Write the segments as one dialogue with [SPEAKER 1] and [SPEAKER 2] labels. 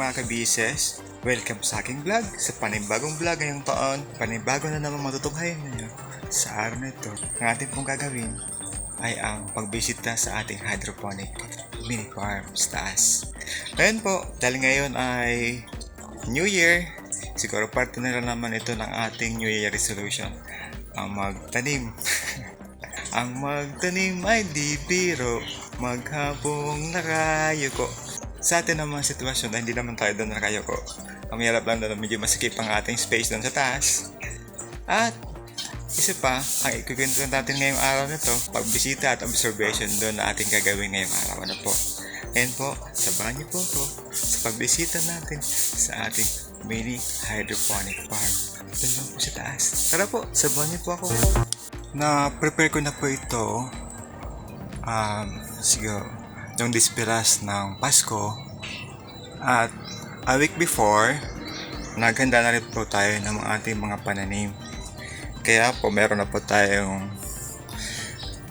[SPEAKER 1] mga kabises, welcome sa aking vlog, sa panibagong vlog ngayong taon. Panibago na naman matutunghayan ninyo sa araw na ito. Ang ating pong gagawin ay ang pagbisita sa ating hydroponic mini farm sa taas. Ngayon po, dahil ngayon ay New Year, siguro parte na lang naman ito ng ating New Year resolution, ang magtanim. Ang magtanim ay di biro, maghabong nakayuko. Sa atin naman sitwasyon ay hindi naman tayo doon nakayuko. Ang hirap lang doon, medyo masikip ang ating space doon sa taas. At isa pa, ang ikukwento natin ngayong araw na to, pagbisita at observation doon na ating gagawin ngayong araw na po. Ngayon po, sabahan niyo po ako sa pagbisita natin sa ating mini hydroponic farm. Doon lang po sa taas. Tara po, sabahan niyo po ako. Na-prepare ko na po ito siguro yung dispiras ng Pasko, at a week before naghanda na rin po tayo ng ating mga pananim, kaya po meron na po tayong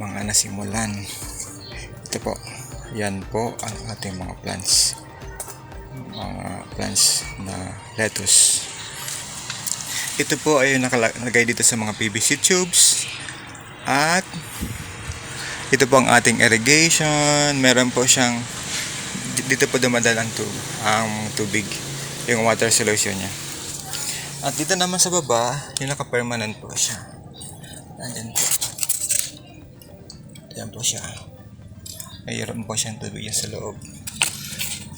[SPEAKER 1] mga nasimulan. Ito po, yan po ang ating mga plants na lettuce. Ito po ay nakalagay dito sa mga PVC tubes. At ito po ang ating irrigation. Meron po siyang, dito po dumadaan ang tubig, yung water solution niya. At dito naman sa baba, yung naka-permanent po siya. Andyan po. Ayan po siya. Mayroon po siyang tubig yan sa loob.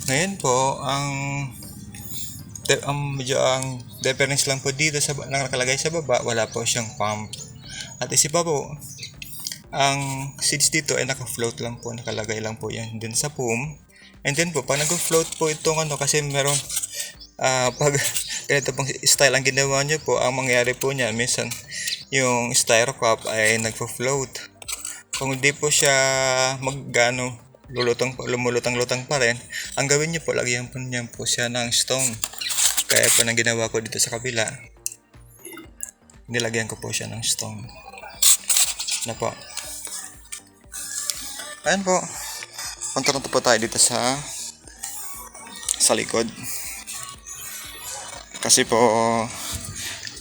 [SPEAKER 1] Ngayon po, ang difference lang po dito sa nakalagay sa baba, wala po siyang pump. At isa pa po, ang seeds dito ay naka-float lang po, nakalagay lang po yan din sa foam. And then po, pag nag-float po itong kasi meron, pag ganito pong style ang ginawa nyo po, ang mangyari po niya, minsan yung styro cup ay nagpo-float. Kung hindi po siya lumulutang-lutang pa rin, ang gawin nyo po, lagyan po niya po siya ng stone. Kaya po nang ginawa ko dito sa kabila, nilagyan ko po siya ng stone na po. Ayan po, punta na po tayo dito sa likod. Kasi po,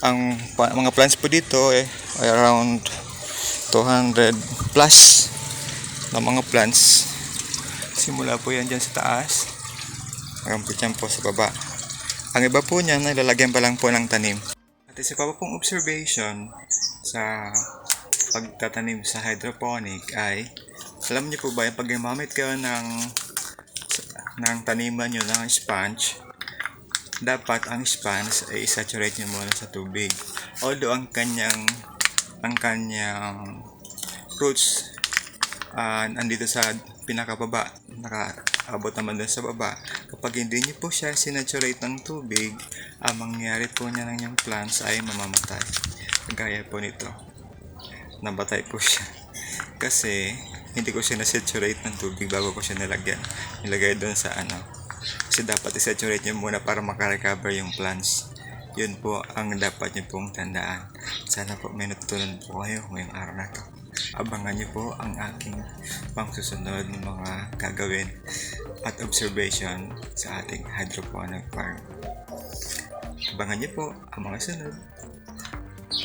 [SPEAKER 1] ang mga plants po dito ay around 200 plus na mga plants. Simula po yan dyan sa taas, hanggang po dyan po sa baba. Ang iba po niyan ay lalagyan pa lang po ng tanim. At isa pa pong observation sa pagtatanim sa hydroponic ay, alam niyo po ba, pag gumamit kayo ng taniman nyo ng sponge, dapat ang sponge ay saturate nyo muna sa tubig. Although ang kanyang roots andito sa pinakababa, nakaabot naman dun sa baba. Kapag hindi nyo po siya sinaturate ng tubig, ang mangyari po niya ng yung plants ay mamamatay. Gaya po nito, nabatay po siya kasi hindi ko siya na-saturate ng tubig bago ko siya nilagay doon sa kasi dapat i-saturate nyo muna para makarecover yung plants. Yun po ang dapat nyo pong tandaan. Sana po may natutunan po kayo ngayong araw na to. Abangan nyo po ang aking pangsusunod ng mga gagawin at observation sa ating hydroponic farm. Abangan nyo po ang mga sunod.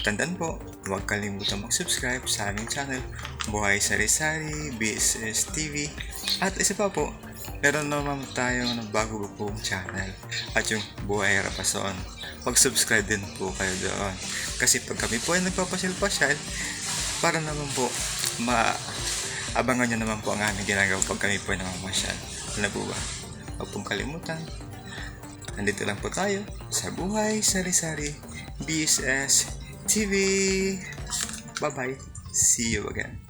[SPEAKER 1] Tandaan po, huwag kalimutan mag-subscribe sa aming channel, Buhay Sari-Sari, BSS TV. At isa pa po, meron naman tayong bago pong channel at yung Buhay Rapason. Mag-subscribe din po kayo doon. Kasi pag kami po ay nagpapasyal-pasyal, para naman po, abangan nyo naman po ang aming ginagawa pag kami po ay namamasyal. Ano po ba? Huwag pong kalimutan. Nandito lang po tayo sa Buhay Sari-Sari, BSS TV. Bye-bye. See you again.